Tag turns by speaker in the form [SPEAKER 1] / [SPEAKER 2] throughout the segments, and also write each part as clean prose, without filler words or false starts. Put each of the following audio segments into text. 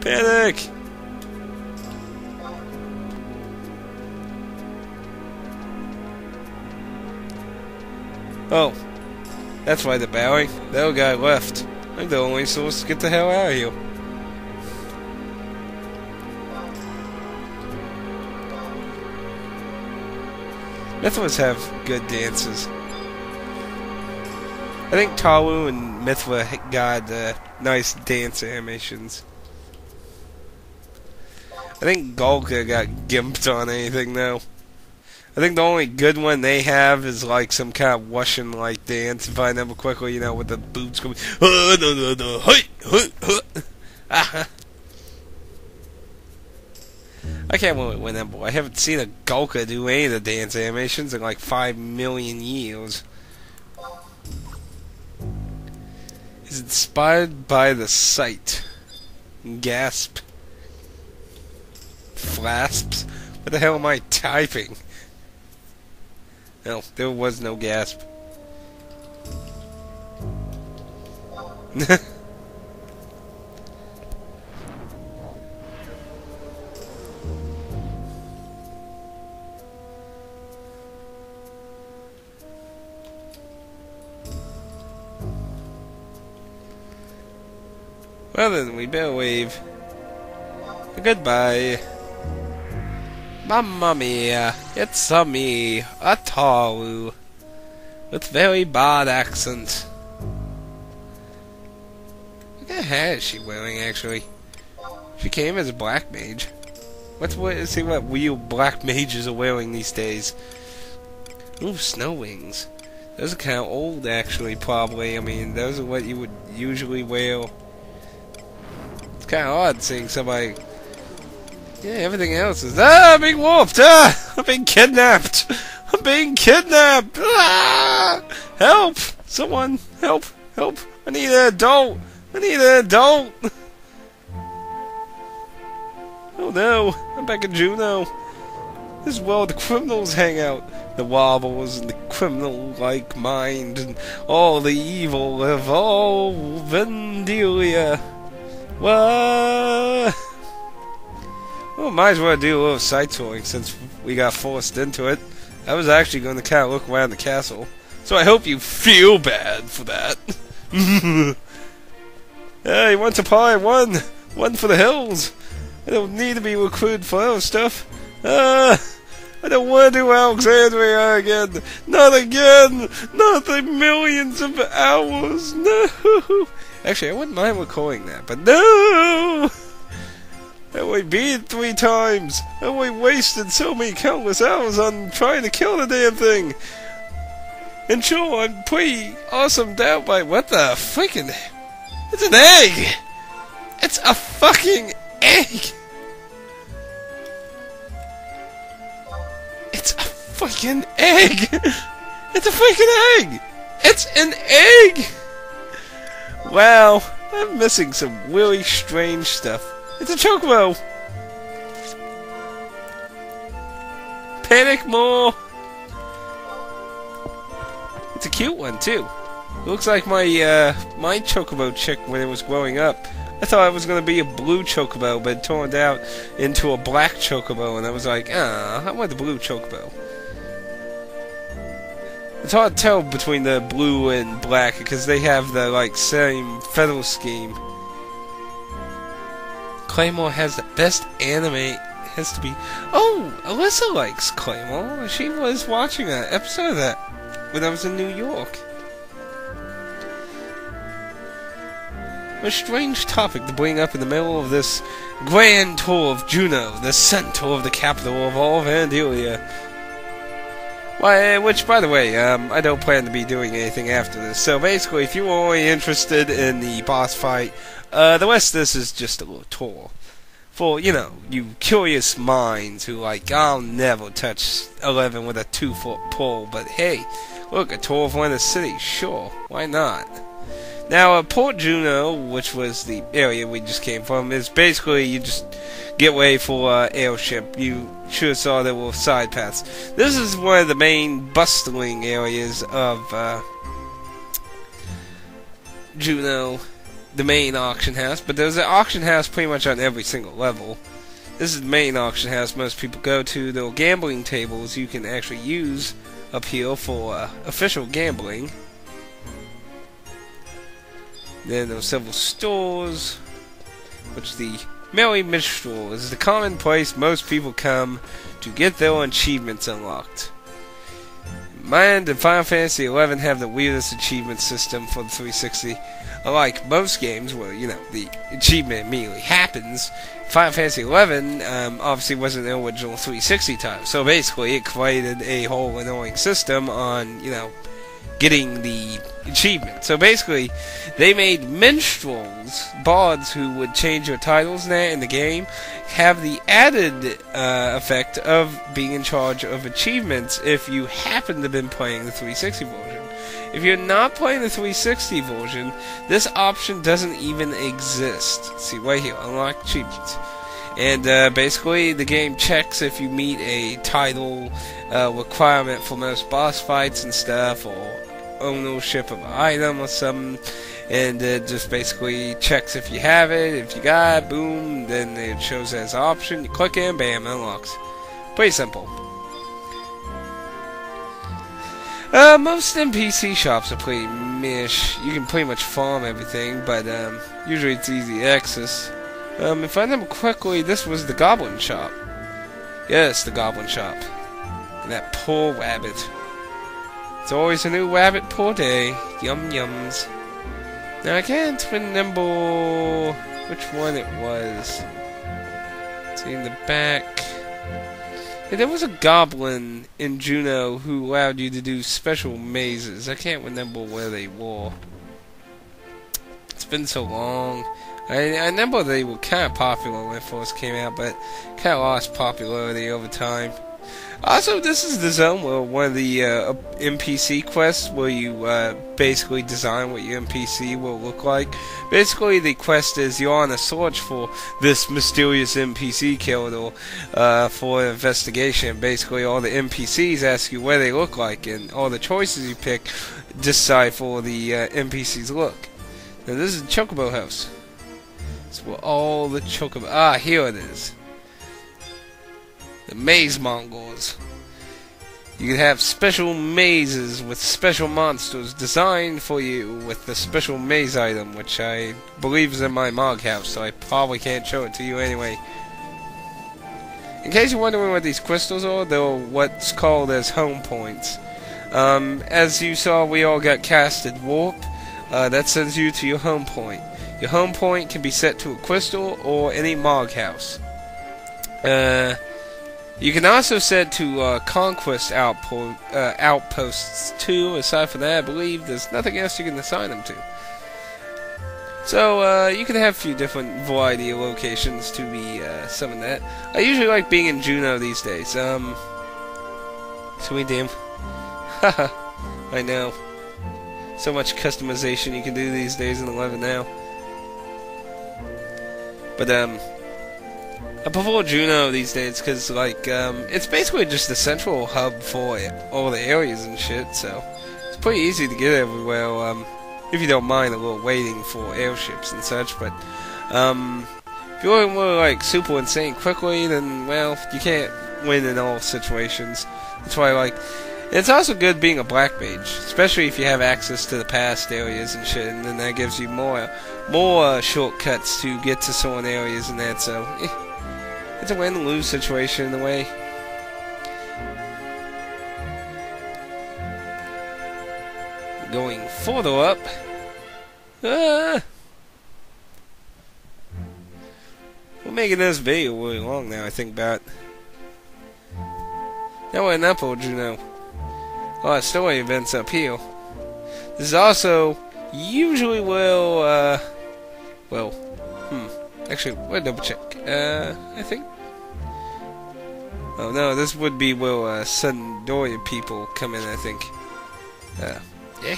[SPEAKER 1] Panic! Oh, that's why they're bowing. That guy left. I'm the only source to get the hell out of here. Mithras have good dances. I think Talu and Mithra got nice dance animations. I think Golka got gimped on anything though. I think the only good one they have is like some kind of Russian-like dance, if I remember quickly, you know, with the boots going. I can't really remember. I haven't seen a Golka do any of the dance animations in like 5 million years. Is inspired by the site. Gasp. Flasps. What the hell am I typing? No, there was no gasp. Well then, we better wave. Goodbye. Mamma mia, it's me, a Talu, with very bad accent. What kind of hat is she wearing, actually? She came as a black mage. Let's see what real black mages are wearing these days. Ooh, snow wings. Those are kind of old, actually, probably. I mean, those are what you would usually wear. It's kind of odd seeing somebody... Yeah, everything else is... Ah, I'm being warped! Ah! I'm being kidnapped! I'm being kidnapped! Ah! Help! Someone! Help! Help! I need an adult! I need an adult! Oh no! I'm back in Juneau! This is where the criminals hang out! The wobbles and the criminal-like mind and all the evil of all Vendelia! What? Well, might as well do a little sight touring since we got forced into it. I was actually going to kind of look around the castle, so I hope you feel bad for that. Hey, one to pie, one for the hills. I don't need to be recruited for other stuff. I don't want to do Alexandria again. Not again. Not the millions of hours. No. Actually, I wouldn't mind recording that, but no. And we beat it 3 times, and we wasted so many countless hours on trying to kill the damn thing. And sure, I'm pretty awesome down by what the freaking... It's an egg! It's a fucking egg! It's a fucking egg! It's a freaking egg! It's an egg! Wow, I'm missing some really strange stuff. It's a chocobo! Panic more! It's a cute one too. It looks like my my chocobo chick when it was growing up. I thought it was gonna be a blue chocobo, but it turned out into a black chocobo, and I was like, ah, I want the blue chocobo. It's hard to tell between the blue and black because they have the like same feather scheme. Claymore has the best anime. Has to be. Oh, Alyssa likes Claymore. She was watching an episode of that when I was in New York. A strange topic to bring up in the middle of this grand tour of Juneau, the center of the capital of all Vandalia. Why, which, by the way, I don't plan to be doing anything after this. So basically, if you were only interested in the boss fight, the rest of this is just a little tour. For, you know, you curious minds who like, I'll never touch 11 with a 2-foot pole, but hey, look, a tour of one of the cities, sure, why not? Now, Port Juneau, which was the area we just came from, is basically you just get ready for airship. You sure saw there were side paths. This is one of the main bustling areas of Juneau. the main auction house, but there's an auction house pretty much on every single level. This is the main auction house most people go to. There are gambling tables you can actually use up here for official gambling. Then there are several stores, which the Merry Minstrel is the common place most people come to get their achievements unlocked. Mind and Final Fantasy XI have the weirdest achievement system for the 360. Unlike most games where, you know, the achievement immediately happens, Final Fantasy XI obviously wasn't an original 360 type. So basically it created a whole annoying system on, you know, getting the achievement. So basically, they made minstrels, bards who would change your titles in the game, have the added effect of being in charge of achievements if you happen to have been playing the 360 version. If you're not playing the 360 version, this option doesn't even exist. See, right here, unlock achievements. And basically, the game checks if you meet a title requirement for most boss fights and stuff, or ownership of an item or something, and it just basically checks if you have it. If you got it, boom, then it shows as an option. You click it, bam, it unlocks. Pretty simple. Most NPC shops are pretty mish. You can pretty much farm everything, but usually it's easy access. If I remember correctly, this was the Goblin Shop. Yes, the Goblin Shop. And that poor rabbit. It's always a new rabbit per day. Yum yums. Now I can't remember which one it was. See in the back. Yeah, there was a goblin in Juno who allowed you to do special mazes. I can't remember where they were. It's been so long. I remember they were kind of popular when it first came out, but kind of lost popularity over time. Also, this is the zone where one of the NPC quests where you basically design what your NPC will look like. Basically, the quest is you're on a search for this mysterious NPC killer for an investigation. Basically, all the NPCs ask you what they look like, and all the choices you pick decide for the NPC's look. Now, this is the Chocobo House. It's where all the Chocobo... Ah, here it is. The Maze Mongols. You can have special mazes with special monsters designed for you with the special maze item, which I believe is in my Mog House, so I probably can't show it to you anyway. In case you're wondering what these crystals are, they're what's called as home points. As you saw, we all got casted warp. That sends you to your home point. Your home point can be set to a crystal or any Mog House. You can also set to conquest outposts too. Aside from that, I believe there's nothing else you can assign them to. So you can have a few different variety of locations to be summoned at. I usually like being in Juno these days. Sweet damn. Haha, I know. So much customization you can do these days in 11 now. But I prefer Juno these days because, like, it's basically just a central hub for all the areas and shit, so it's pretty easy to get everywhere, if you don't mind a little waiting for airships and such, but, if you're really, like, super insane quickly, then, well, you can't win in all situations. That's why I like... It's also good being a black mage, especially if you have access to the past areas and shit, and then that gives you more shortcuts to get to certain areas and that, so... It's a win-lose situation in a way. Going further up. We're making this video really long now, I think about. Now we're in Upper Juno. A lot of story events up here. This is also usually where, actually, we'll double check. I think. Oh no, this would be where Sundoria people come in, I think. Yeah.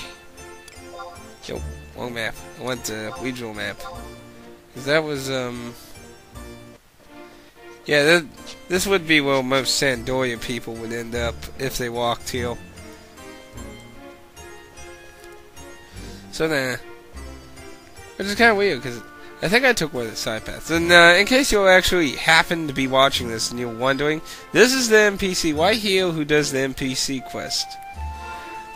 [SPEAKER 1] Yo, wrong map. I went to regional map. Cause that was, yeah, this would be where most Sandoria people would end up if they walked here. So which is kind of weird because I think I took one of the side paths. And in case you actually happen to be watching this and you're wondering, this is the NPC right here who does the NPC quest.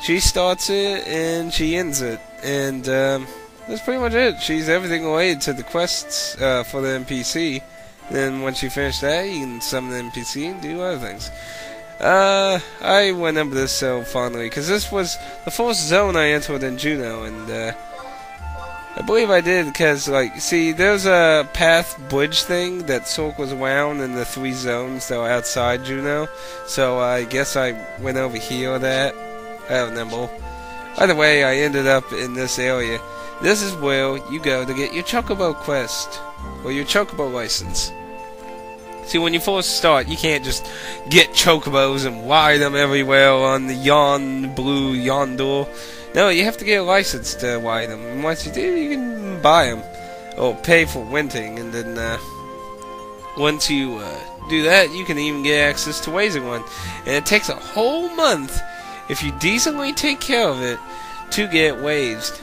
[SPEAKER 1] She starts it and she ends it, and that's pretty much it. She's everything related to the quests for the NPC. And then once you finish that, you can summon the NPC and do other things. I remember this so fondly because this was the first zone I entered in Juno, and I believe I did because, like, see, there's a path bridge thing that circles around in the 3 zones that are outside Juno. So I guess I went over here with that. I don't remember. Either way, I ended up in this area. This is where you go to get your Chocobo quest, or your Chocobo license. See, when you first start, you can't just get Chocobos and ride them everywhere on the yon blue yonder. No, you have to get a license to ride them. And once you do, you can buy them, or pay for renting. And then once you do that, you can even get access to raising one. And it takes a whole month, if you decently take care of it, to get raised.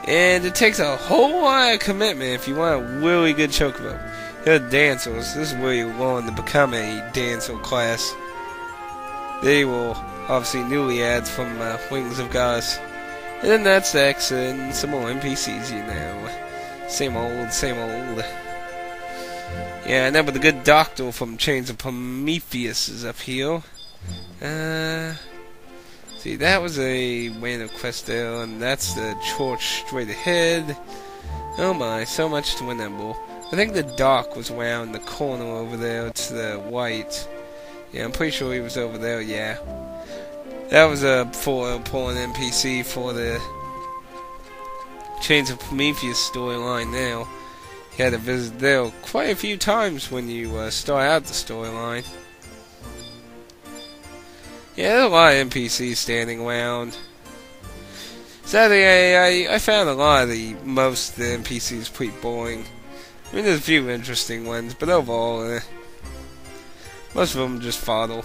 [SPEAKER 1] And it takes a whole lot of commitment if you want a really good Chocobo. They're dancers. This is where you learn to become a dancer class. They will obviously newly adds from Wings of Goddess. And then that's the exit and some more NPCs, you know. Same old, same old. Yeah, I know, but the good doctor from Chains of Prometheus is up here. See, that was a random quest there, and that's the church straight ahead. Oh my, so much to remember. I think the dock was around the corner over there to the right. Yeah, I'm pretty sure he was over there, yeah. That was a pulling NPC for the Chains of Prometheus storyline now. You had to visit there quite a few times when you start out the storyline. Yeah, there's a lot of NPCs standing around. Sadly, I found a lot of most of the NPCs pretty boring. I mean, there's a few interesting ones, but overall, most of them just fodder.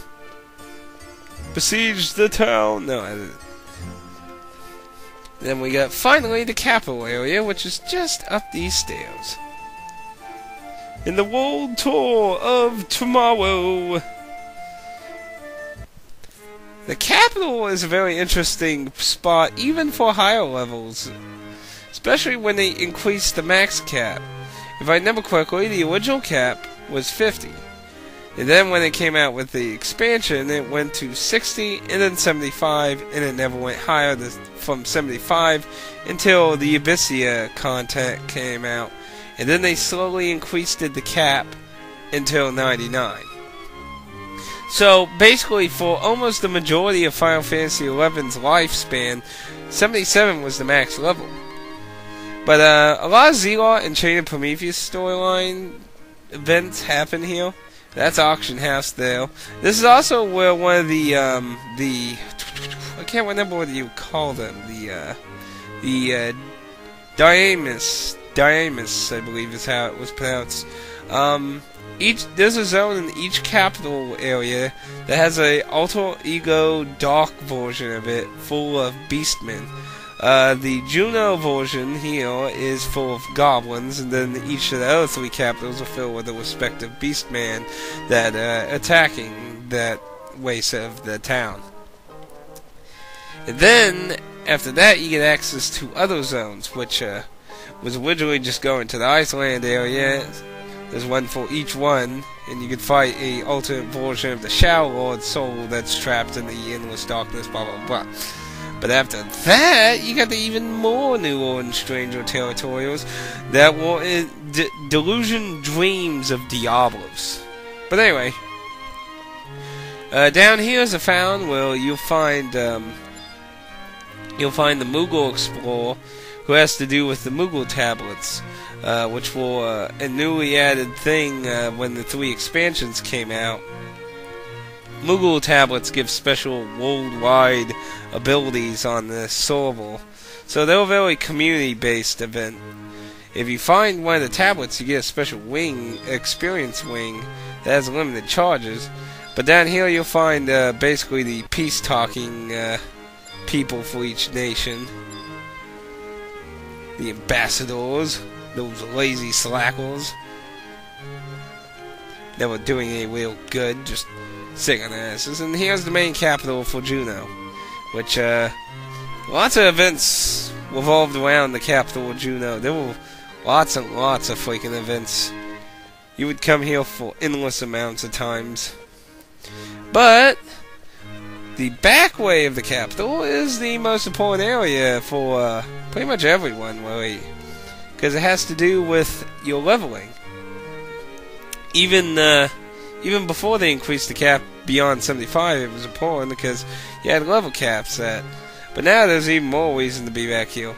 [SPEAKER 1] Besiege the town! No, I didn't. Then we got, finally, the capital area, which is just up these stairs. In the world tour of tomorrow! The capital is a very interesting spot, even for higher levels. Especially when they increase the max cap. If I remember correctly, the original cap was 50. And then when it came out with the expansion, it went to 60, and then 75, and it never went higher from 75 until the Abyssia content came out. And then they slowly increased the cap until 99. So, basically, for almost the majority of Final Fantasy XI's lifespan, 77 was the max level. But a lot of Zealot and Chain of Prometheus storyline events happen here. That's Auction House there. This is also where one of the I can't remember what you call them. The Diamus, I believe is how it was pronounced. There's a zone in each capital area that has a alter ego dark version of it, full of beastmen. The Juno version here is full of goblins, and then each of the other 3 capitals are filled with a respective beastman that attacking that race of the town. And then, after that, you get access to other zones, which was originally just going to the Iceland area. There's one for each one, and you can fight a alternate version of the Shadow Lord soul that's trapped in the endless darkness, blah blah blah. But after that, you got the even more newer and stranger territorials that were delusion dreams of Diablos. But anyway, down here is a fountain where you'll find the Moogle Explorer, who has to do with the Moogle tablets, which were a newly added thing when the 3 expansions came out. Moogle tablets give special worldwide abilities on the server, so they're a very community-based event. If you find one of the tablets, you get a special experience wing that has limited charges. But down here you'll find basically the peace-talking people for each nation. the ambassadors, those lazy slackers. Never doing any real good, just sitting on their asses. And here's the main capital for Juneau, which, lots of events revolved around the capital of Juneau. There were lots and lots of freaking events. You would come here for endless amounts of times. But the back way of the capital is the most important area for pretty much everyone, really, because it has to do with your leveling. Even before they increased the cap beyond 75, it was important because you had level caps at. But now there's even more reason to be back here.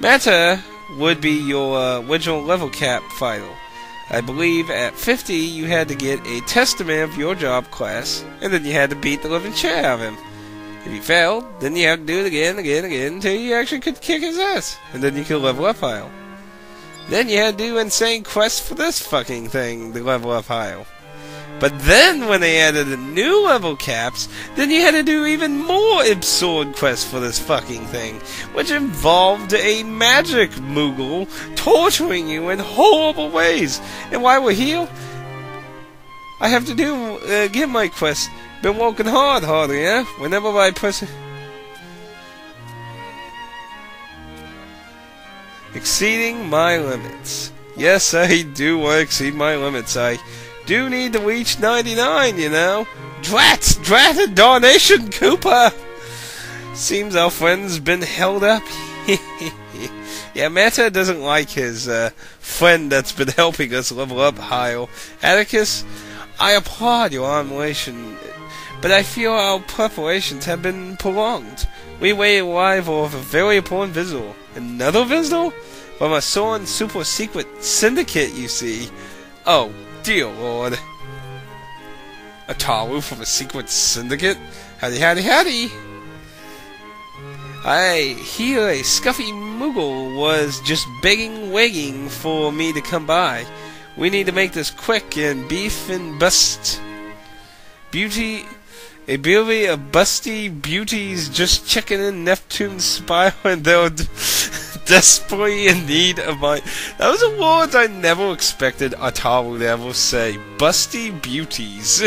[SPEAKER 1] Meta would be your original level cap final. I believe at 50 you had to get a testament of your job class, and then you had to beat the living shit out of him. If you failed, then you had to do it again, until you actually could kick his ass, and then you could level up higher. Then you had to do insane quests for this fucking thing to level up higher. But then when they added the new level caps, then you had to do even more absurd quests for this fucking thing, which involved a magic Moogle torturing you in horrible ways. And while we're here, I have to do get my quest. Been working harder, yeah? Whenever I press exceeding my limits. Yes, I do want to exceed my limits. I do need to reach 99, you know. Dratted darnation, Cooper! Seems our friend's been held up. Yeah, Meta doesn't like his friend that's been helping us level up higher. Atticus, I applaud your admiration, but I feel our preparations have been prolonged. We wait arrival of a very important visitor. Another visitor? From a Soren super secret syndicate, you see. Oh, dear Lord. A Taru from a secret syndicate? Howdy, howdy, howdy! I hear a scuffy Moogle was just begging for me to come by. We need to make this quick and beef and bust. A beauty of busty beauties just checking in Neptune's spire and they're desperately in need of my... That was a word I never expected Ataru to ever say. Busty beauties.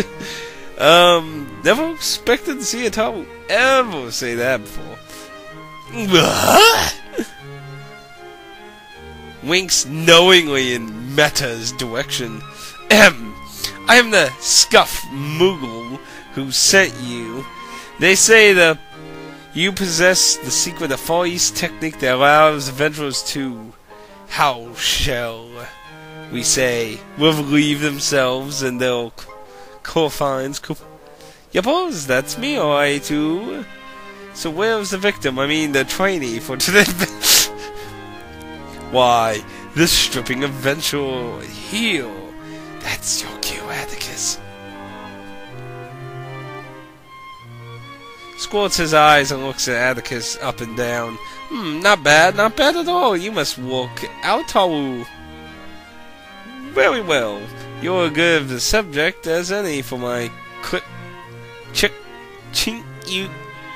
[SPEAKER 1] Never expected to see Ataru ever say that before. Winks knowingly in Meta's direction. I am the Scuff Moogle who sent you. They say that you possess the secret of Far East technique that allows adventurers to, how shall we say, relieve themselves in their confines. Yuppos, that's me, alright, too. So where's the victim? I mean, the trainee for today. Why, this stripping adventurer here. That's your cue, Atticus. Squirts his eyes and looks at Atticus up and down. Not bad at all. You must walk out, Taru. Very well. You're as good of the subject as any for my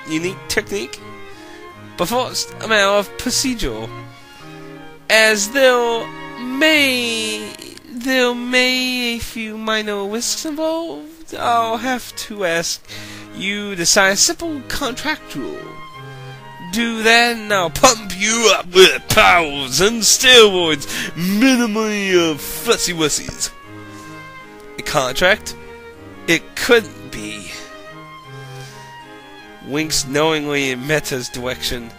[SPEAKER 1] unique technique. But first, a matter of procedure. As there may a few minor risks involved, I'll have to ask you to sign a simple contractual. Do that and I'll pump you up with powers and steroids, minimally fussy wussies. A contract? It couldn't be. Winks knowingly in Meta's direction.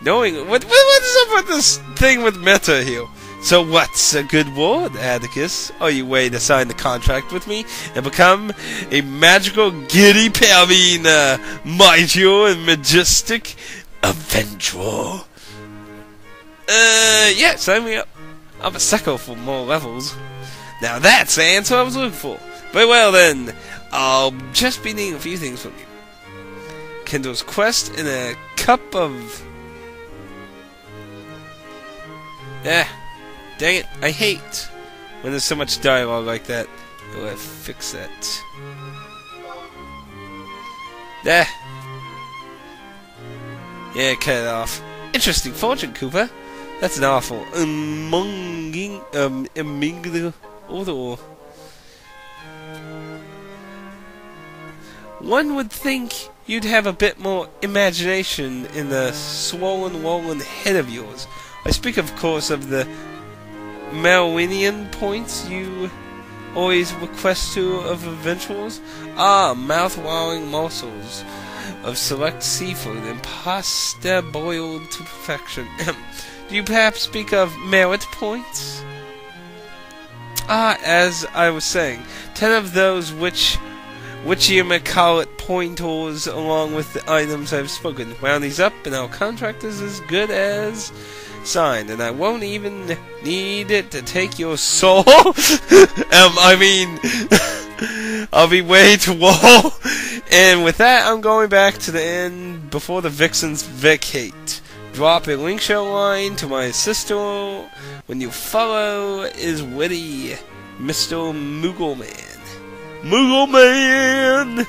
[SPEAKER 1] What is up with this thing with Meta here? So what's a good word, Atticus? Are you ready to sign the contract with me and become a magical giddy mightier and majestic adventurer? Yeah, sign me up. I'm a sucker for more levels. Now that's the answer I was looking for. Very well then, I'll just be needing a few things from you. Kindle's quest and a cup of... Dang it, I hate when there's so much dialogue like that. Let's fix that. Yeah, cut it off. Interesting fortune, Cooper. That's an awful amygdala. One would think you'd have a bit more imagination in the swollen head of yours. I speak, of course, of the Malwinian points you always request to of eventuals. Ah, mouth-watering morsels of select seafood and pasta boiled to perfection. Do you perhaps speak of merit points? Ah, as I was saying, 10 of those which you may call it pointers along with the items I've spoken. Round these up and our contract is as good as signed, and I won't even need it to take your soul. I mean, I'll be way to wall. And with that, I'm going back to the end before the vixens vacate. Drop a link show line to my sister when you follow is witty, Mr. Moogleman. Moogleman!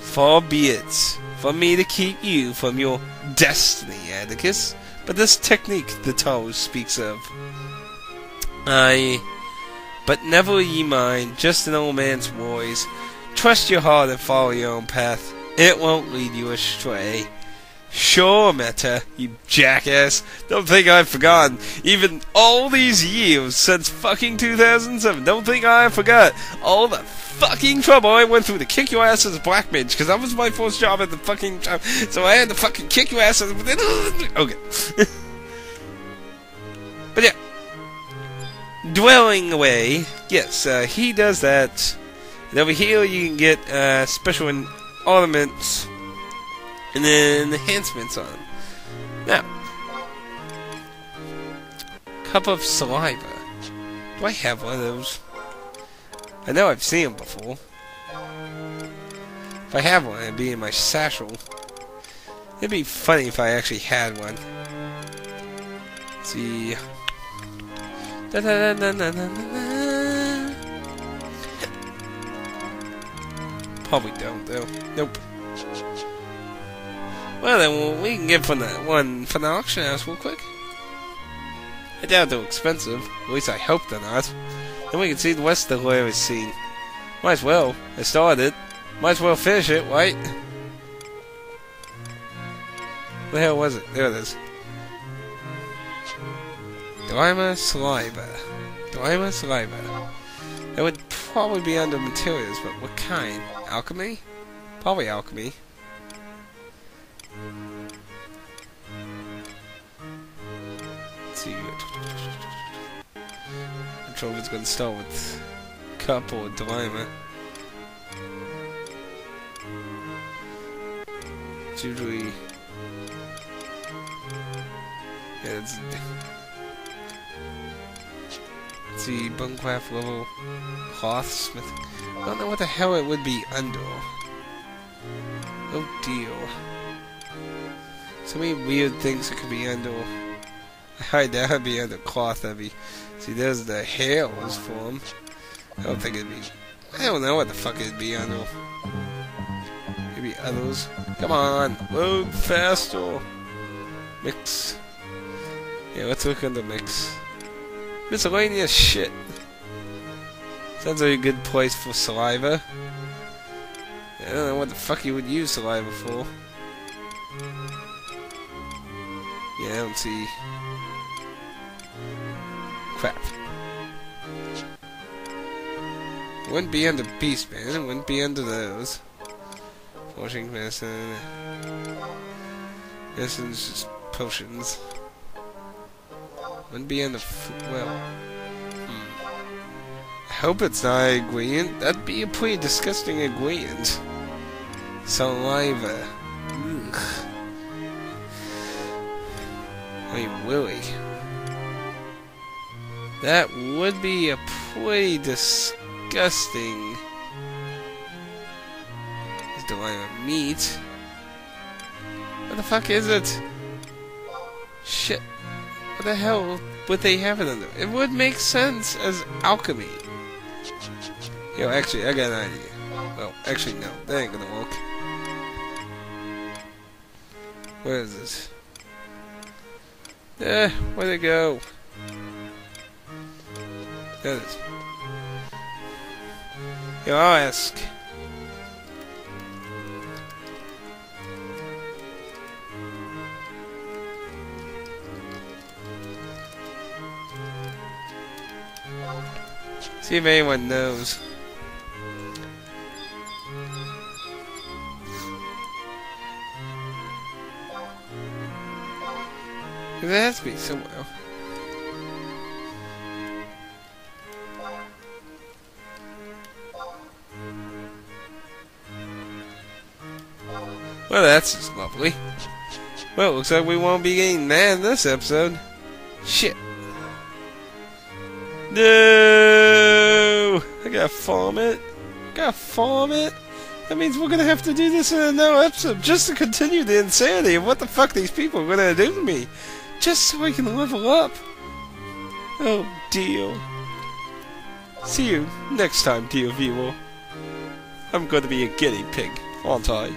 [SPEAKER 1] Far be it for me to keep you from your destiny, Atticus, but this technique the Taos speaks of. But never ye mind, just an old man's voice. Trust your heart and follow your own path. It won't lead you astray. Sure, Meta, you jackass. Don't think I've forgotten. Even all these years since fucking 2007. Don't think I forgot all the fucking trouble I went through to kick your ass as a black mage, because that was my first job at the fucking job. So I had to fucking kick your ass as a... Okay. But yeah. Dwelling away. Yes, he does that. And over here you can get special ornaments and then enhancements on them. Now, cup of saliva. Do I have one of those? I know I've seen them before. If I have one, it'd be in my satchel. It'd be funny if I actually had one. Let's see. Da -da -da -da -da -da -da. Probably don't, though. Nope. Well, then we can get one from the auction house real quick. I doubt they're expensive. At least I hope they're not. Then we can see the rest of the latest scene. Might as well. I started. Might as well finish it, right? Where the hell was it? There it is. Dwemer Saliva. Dwemer Saliva. That would probably be under materials, but what kind? Alchemy? Probably alchemy. Let's see. I'm sure if it's going to start with cup or Dwemer. It's usually... yeah, it's... let's see, Buncraft level Clothsmith. I don't know what the hell it would be under. Oh dear. So many weird things it could be under. I doubt it'd be under cloth. That'd be. See, there's the hails for them. I don't think it'd be. I don't know what the fuck it'd be under. Maybe others. Come on, load faster. Mix. Yeah, let's look under mix. Miscellaneous shit. Sounds like a good place for saliva. I don't know what the fuck you would use saliva for. Yeah, I don't see. Crap. It wouldn't be under Beast Man. It wouldn't be under those. Washing medicine. Medicine's just potions. Wouldn't be under well. I hope it's not an ingredient. That'd be a pretty disgusting ingredient. Saliva. Ugh. I mean, really. That would be a pretty disgusting. Is Delilah meat? What the fuck is it? Shit. What the hell would they have it under? It would make sense as alchemy. Yo, actually, I got an idea. Well, actually, no. That ain't gonna work. Where is this? Where'd it go? There it is. Here, I'll ask. See if anyone knows. It has to be somewhere. Well, that's just lovely. Well, looks like we won't be getting that in this episode. Shit. No! I gotta farm it. That means we're gonna have to do this in another episode just to continue the insanity of what the fuck these people are gonna do to me. Just so I can level up. Oh, deal. See you next time, dear viewer. I'm gonna be a guinea pig, aren't I?